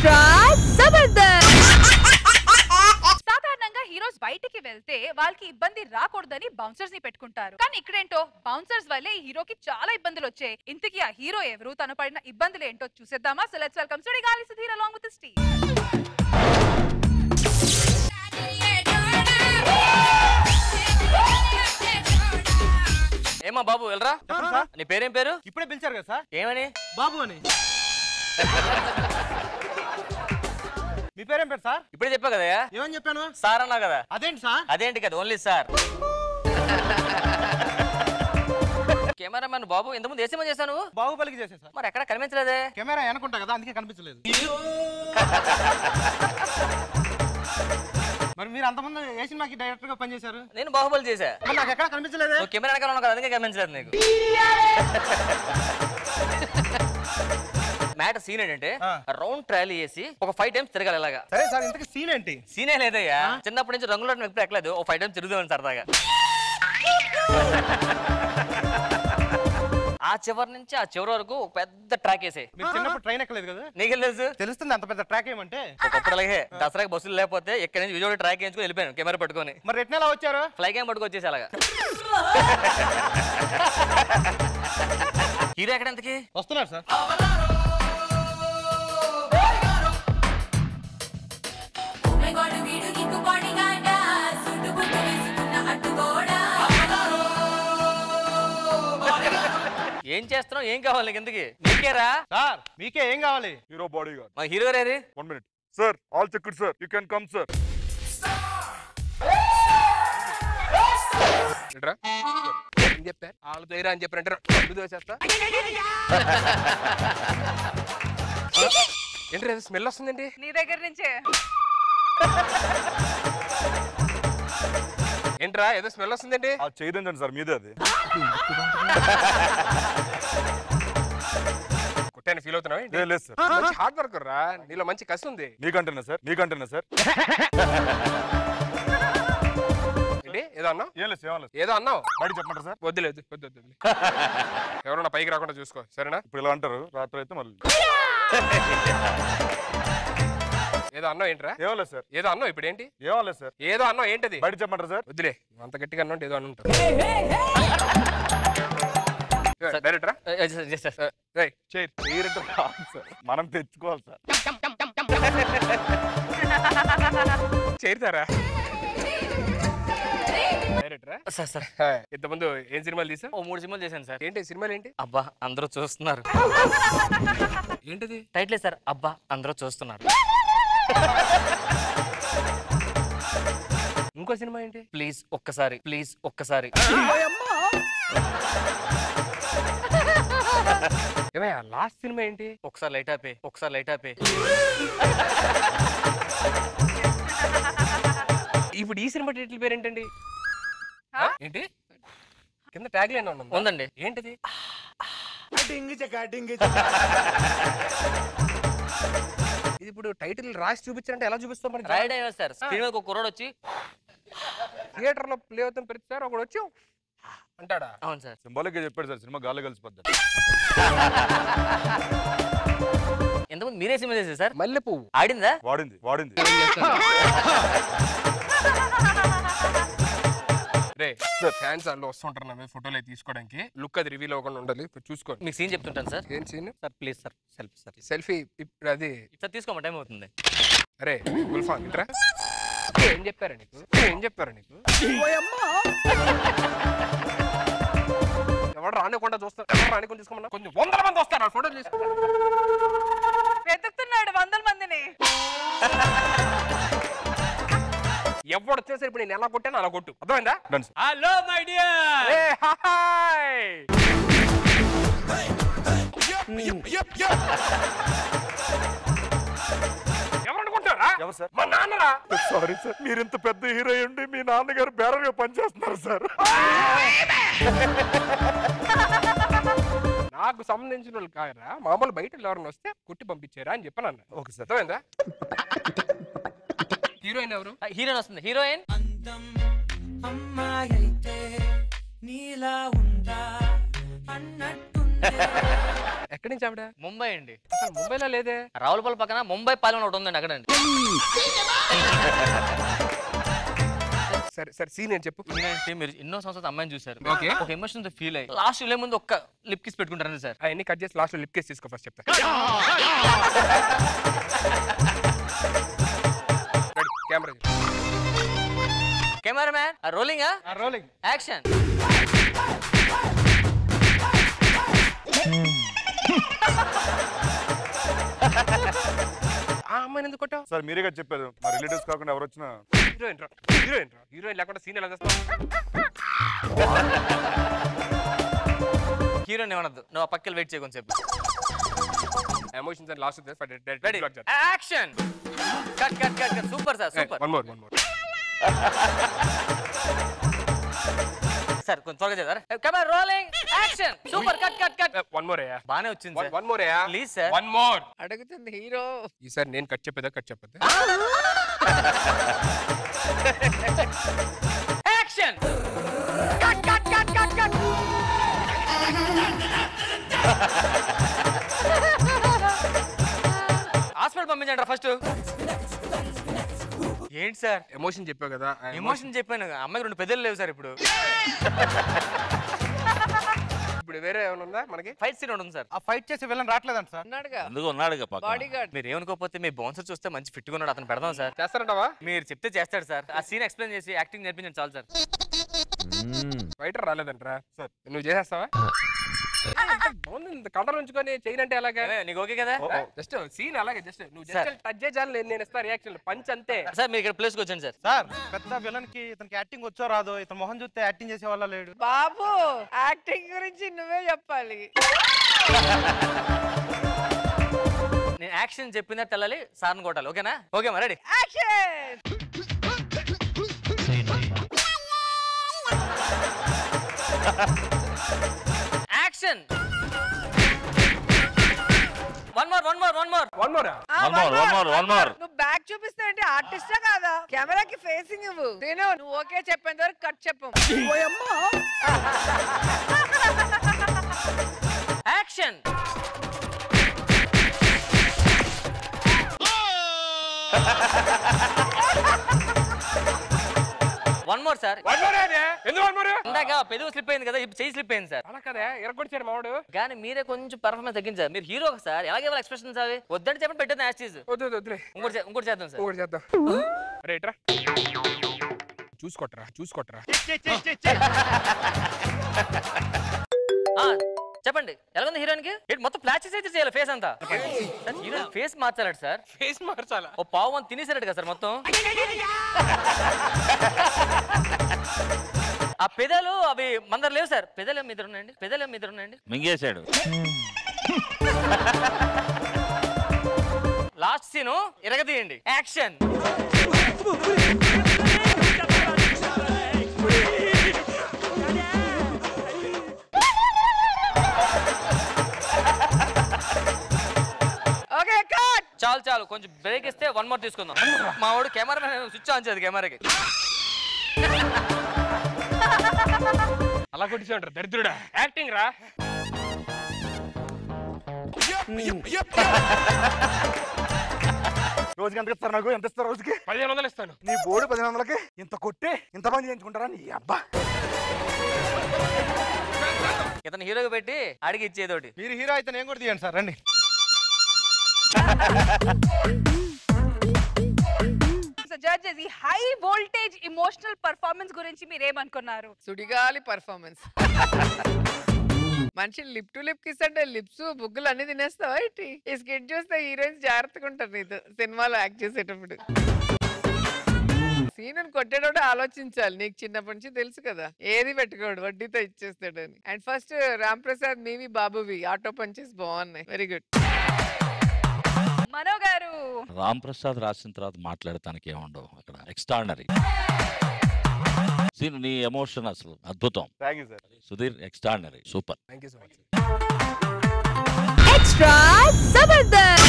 Extra Jabardasth. సాధారణంగా heroes బయటికి వెళ్తే వాళ్ళకి ఇబ్బంది రాకూడదని బౌన్సర్స్ ని పెట్టుకుంటారు. కానీ ఇక్కడేంటో బౌన్సర్స్ వల్లే ఈ హీరోకి చాలా ఇబ్బందులు వచ్చాయి. ఇంతకీ ఆ హీరో ఎవరు, తను పడిన ఇబ్బందులు ఏంటో చూసేద్దామా? So let's welcome Sudigali Sudheer along with his team. ఏమా బాబు వెళ్ళరా. నీ పేరేం పేరు? ఇప్పుడే పిలిచారు కదా సార్. ఏమని? బాబు అని. మీ పేరేం పేరు సార్? ఇప్పుడే చెప్పా కదా. ఏమని చెప్పాను? సార్ అన్నా కదా. అదేంటి సార్? అదేంటి కదా, ఓన్లీ సార్. కెమెరామెన్ బాబు ఇంతకుముందు ఏ సినిమా చేశాను? బాహుబలికి చేసే సార్. మరి ఎక్కడ కనిపించలేదే? కెమెరా అనుకుంటా కదా, అందుకే కనిపించలేదు. మరి మీరు అంతమంది ఏ సినిమాకి డైరెక్టర్ గా పనిచేశారు? నేను బాహుబలి చేశా. నాకు ఎక్కడ కనిపించలేదు. కెమెరా వెనకాల ఉన్నావు కదా, అందుకే కనిపించలేదు నీకు. మ్యాటర్ సీన్ ఏంటంటే రౌండ్ ట్రాలీ వేసి ఒక 5 టైమ్స్ తిరగాలి ఇలాగా. సరే సార్, ఇంతకీ సీన్ ఏంటి? సీనే లేదయ్యా, చిన్నప్పటి నుంచి రంగులో ఎప్పుడు ఎక్కలేదు. ఒక 5 టైమ్స్ తిరుగుదామని సరదాగా. ఆ చివరి నుంచి ఆ చివరి వరకు ఒక పెద్ద ట్రాక్ వేసే. మీరు చిన్నప్పుడు ట్రైన్ ఎక్కలేదు కదా? నీకేం తెలుసు? తెలుస్తుంది అంత పెద్ద ట్రాక్ ఏమంటే. ఒకప్పుడు అలాగే దసరాకి బస్సులు లేకపోతే ఇక్కడ నుంచి విజయవాడ ట్రాక్ వేయించుకుని వెళ్ళిపోయాను కెమెరా పట్టుకొని. మరి రిటర్న్ ఎలా వచ్చారు? ఫ్లై క్యామ్ పట్టుకు వచ్చేసి అలాగా. హీరో ఎక్కడ ఎంతకి వస్తున్నారు సార్. ఏం చేస్తున్నావు? ఏం కావాలి నీకు? ఎందుకు నీకేరా సార్? మీకే ఏం కావాలి? Hero body guard. మా హీరో గారు 1 minute sir. All checked sir. You can come sir. ఏం చెప్పారు? వాళ్ళు తేరా అని చెప్పారంటే దోసేస్తా. ఏంటి ఏదో స్మెల్ వస్తుందండి నీ దగ్గర నుంచే. ఏంట్రా ఏదో స్మెల్ వస్తుందండి? ఆ చేయదండి సార్, మీదే అది. కుట్టాను ఫీల్ అవుతున్నావు? లేదు సార్. మంచి హార్డ్ వర్కర్ రా, నీలో మంచి కసి ఉంది. నీకంటేనా సార్? నీకంటేనా సార్? ఏంటి ఏదో అన్నావు? ఏం లేదు, ఏం లేదు. ఏదో అన్నావు, బయట చెప్పమంటారు సార్? వద్దులేదు వద్దు వద్దు. ఎవరన్నా పైకి రాకుండా చూసుకో, సరేనా? ఇప్పుడు ఇలా అంటారు, రాత్రి అయితే మళ్ళీ ఏదో అన్నావు. ఏంట్రా? ఏం లేదు సార్. ఏదో అన్నావు. ఇప్పుడు ఏంటి? ఏం లేదు సార్. ఏదో అన్నావు, ఏంటది? బయట చెప్పమంటారు సార్? వద్దులే, అంత గట్టిగా అన్నా ఏదో అని ఉంటావు. డైరెక్టరా మనం తెచ్చుకోవాలి సార్. చేరుతారా డైరెక్టరా? సార్ సార్ ఇంతకుముందు ఏం సినిమాలు తీసా? ఓ 3 సినిమాలు చేశాను సార్. ఏంటి సినిమాలు ఏంటి? అబ్బా అందరూ చూస్తున్నారు. ఏంటిది టైటిలే సార్, అబ్బా అందరూ చూస్తున్నారు. ఇంకో సినిమా ఏంటి? ప్లీజ్ ఒక్కసారి, ప్లీజ్ ఒక్కసారి. ఏమయ్యా లాస్ట్ సినిమా ఏంటి? ఒకసారి లైట్ ఆపే, ఒకసారి లైట్ ఆపే. ఇప్పుడు ఈ సినిమా టైటిల్ పేరు ఏంటండి? ఏంటి కింద ట్యాగ్ లైన్ ఉందండి. ఏంటిది? ఇది ఇప్పుడు టైటిల్ రాసి చూపించారంటే ఎలా చూపిస్తాం? మరి రైడ్ అయ్యా సార్. స్క్రీన్ మీద ఒక కుర్రాడు వచ్చి థియేటర్ లో ప్లే అవుతాం పెడతారు, ఒకడు వచ్చి అంటాడా? అవును సార్. సింబాలిక్ గా చెప్పాడు సార్, సినిమా గాలి కలిసిపోద్ది. ఎంతమంది మీరే సినిమా చేశారు సార్? మల్లె పువ్వు ఆడిందా? వాడింది వాడింది. రే ఫ్యాన్స్ వాళ్ళు వస్తుంటారు నా మీద ఫోటోలు తీసుకోవడానికి. లుక్ అది రివీల్ అవ్వకుండా ఉండాలి, చూసుకోండి. మీకు సీన్ చెప్తుంటాను సార్. ఏం scene sir? Please sir, selfie sir. Selfie ఇప్పుడు అది సార్ తీసుకోమా, టైం అవుతుంది. అరే గుల్ఫాన్ ఇంట్రా. ఏం చెప్పారా నీకు? ఏం చెప్పారా నీకు? ఎవరు రానికుండా చూస్తారు, ఎవరు రానికుండా తీసుకోమన్నా? కొంచెం 100 మంది వస్తారు ఫోటోలు తీసుకో. వెతుకుతున్నాడు 100 మందిని. ఎవడు వచ్చేసరి ఇప్పుడు నేను ఎలా కొట్టాను అలా కొట్టు, అర్థమైందా? Hello my dear. ఎవరనుకుంటారా? ఎవరు సార్? మా నాన్నరా. సారీ సార్, మీరు ఇంత పెద్ద హీరో ఉండి మీ నాన్నగారు బేరగా పనిచేస్తున్నారు సార్. నాకు సంబంధించిన వాళ్ళు కాదురా, మామూలు బయట ఎవరైనా వస్తే కుట్టి పంపించారా అని చెప్పాను అన్న. Okay sir. అర్థమైందా? హీరోయిన్ ఎవరు? హీరోయిన్ వస్తుంది. హీరోయిన్ ఎక్కడి నుంచి ఆవిడ? ముంబై అండి. అసలు ముంబైలో లేదే. రావులపల్లి పక్కన ముంబై పాలెం ఒకటి ఉందండి అక్కడండి. సరే సరే సీన్ ఏంటి చెప్పు. ఏంటంటే మీరు ఎన్నో సంవత్సరాల అమ్మాయిని చూసారు, ఓకే. ఒక ఎమోషన్ తో ఫీల్ అయ్యి లాస్ట్ వెళ్ళే ముందు ఒక్క లిప్ కిస్ పెట్టుకుంటారండి సార్. అవన్నీ కట్ చేసి లాస్ట్ లిప్ కేస్ తీసుకో ఫస్ట్ చెప్తా. Camera cameraman rolling rolling action. ఆ అమ్మాయిని ఎందుకు కొట్టావు? సార్ మీరే కదా చెప్పారు మా రిలేటివ్స్ కాకుండా ఎవరు వచ్చినా. హీరోయిన్ లేకుండా సీన్ ఎలా చేస్తావు? హీరోని ఏమనద్దు, నువ్వు ఆ పక్కన వెయిట్ చేయకొని చెప్పు. Emotions and last ready action. Cut cut cut cut. Super sir super. One more sir కొంచెం త్వరగా చేద్దాం. Camera rolling action. Super cut cut cut. One more బానే వచ్చింది sir. One more please sir. One more అడుగుతుంది hero. ఈసారి నేను cut చెప్పేదా action. Cut cut cut cut cut. Hospital పంపించండి ఫస్ట్. ఏంటి సార్ ఎమోషన్ చెప్పావు కదా. ఎమోషన్ చెప్పాను, అమ్మాయికి 2 పెద్దలు లేవు సార్. ఇప్పుడు ఇప్పుడు వేరే ఏమైనా ఉందా మనకి? ఫైట్ సీన్ ఉంటుంది సార్. ఆ ఫైట్ చేసే వెళ్ళని రావట్లేదంట సార్. ఉన్నాడుగా బాడీ గార్డ్. మీరు ఏమనుకోకపోతే మీ బౌన్సర్ చూస్తే మంచి ఫిట్ గా ఉన్నాడు, అతను పెడదాం సార్. చేస్తారంటావా? మీరు చెప్తే చేస్తాడు సార్. ఆ సీన్ ఎక్స్ప్లెయిన్ చేసి యాక్టింగ్ నేర్పించండి చాలు సార్. ఫైటర్ రాలేదంటరా సార్, నువ్వు చేసేస్తావా? బాగుంది కంట్రోల్ ఉంచుకొని చేయనంటే అలాగే. నీకు ఓకే కదా? జస్ట్ సీన్ అలాగే జస్ట్ నువ్వు జస్ట్ టచ్ చేయాలి, నేను ఇస్తా రియాక్షన్ పంచ్ అంతే. సార్ మీరు ఇక్కడ ప్లేస్కి వచ్చాను సార్. సార్ పెద్ద విలన్ కి ఇతనికి యాక్టింగ్ వచ్చో రాదో, ఇతను మొహం చూస్తే యాక్టింగ్ చేసే వాళ్ళ లేడు. బాబు యాక్టింగ్ గురించి నువ్వే చెప్పాలి. నేను యాక్షన్ చెప్పినా తెల్లాలి, సార్ని కొట్టాలి. ఓకేనా? ఓకే మరి ready action. Action. One more one more one more one more నువ్వు బ్యాక్ చూపిస్తావంటే ఆర్టిస్టా కాదా? కెమెరాకి ఫేసింగ్ ఇవ్వు. నేను నువ్వు ఓకే చెప్పేంత వరకు కట్ చెప్పు. యాక్షన్. One more sir. ఎందుకు వన్ మోర్? ఇందాక పెదవి స్లిప్ అయింది కదా, ఇప్పుడు చెయ్యి స్లిప్ అయింది సార్. అలా కదా ఎరగొచ్చాడు మావాడు. కానీ మీరే కొంచెం పర్ఫార్మెన్స్ తగ్గించారు. మీరు హీరో సార్, ఎలాగే వాళ్ళ ఎక్స్ప్రెషన్స్ అవి వద్దంటే చెప్పండి, పెట్టేది యాస్టీజ్. వద్దులే ఇంకోటి చేద్దాం సార్. ఒకటి చేద్దాం. రైట్రా చూసుకోట్రా చెప్పండి ఎలాగుంది హీరోయిన్ కి? మొత్తం ప్లాస్టిక్ అయితే చేయాలి ఫేస్ అంతా. హీరోయిన్ ఫేస్ మార్చాలట సార్. ఫేస్ మార్చాలా? ఓ పావు మంది తినేసారట కదా సార్ మొత్తం. ఆ పెదాలు అవి మందర లేవు సార్. పెదాలు మీ దగ్గర ఉన్నాయండి. మింగేశాడు. లాస్ట్ సీను ఇరగదీయండి. యాక్షన్. Okay cut. చాలు కొంచెం బ్రేక్ ఇస్తే వన్ మోర్ తీసుకుందాం. మా వాడు కెమెరా స్విచ్ ఆన్ చేయదు కెమెరాకి. అలా కొట్టించే ఉంటారు దరిద్రుడా. యాక్టింగ్ రా. రోజుకి ఎంత ఇస్తారు? నాకు ఎంత ఇస్తారు రోజుకి? 1500 ఇస్తాను. నీ బోర్డు 1500కి ఇంత కొట్టి ఇంత పని చేయించుకుంటారా నీ అబ్బా? ఇతను హీరోకి పెట్టి అడిగి ఇచ్చేదోటి. మీరు హీరో అయితే నేను కూడా తీయండి సార్. రండి. జడ్జెస్ ఈ హై వోల్టేజ్ ఇమోషనల్ పర్ఫార్మెన్స్ గురించి మీరేమనుకున్నారు? సుడిగాలి పర్ఫార్మెన్స్. మనిషి లిప్ టు లిప్ కిస్ అంటే లిప్స్ బుగ్గులు అన్ని తినేస్తావా ఏంటి? ఈ స్కిట్ చూస్తే హీరోయిన్స్ జాగ్రత్తగా ఉంటారు నీతో సినిమాలో యాక్ట్ చేసేటప్పుడు. సీన్ కొట్టేటప్పుడు ఆలోచించాలి. నీకు చిన్నప్పటి నుంచి తెలుసు కదా ఏది పెట్టుకోడు, వడ్డీతో ఇచ్చేస్తాడని. అండ్ ఫస్ట్ రామ్ ప్రసాద్ మీవి బాబువి ఆటో పంచెస్ బాగున్నాయి. Very good. మనో గారు రామ్ ప్రసాద్ రాసిన తర్వాత మాట్లాడటానికి ఏముండవు అక్కడ. Extraordinary scene. నీ ఎమోషన్ అసలు అద్భుతం. Thank you sir. Sudheer extraordinary, super. Thank you so much. Extra Jabardasth.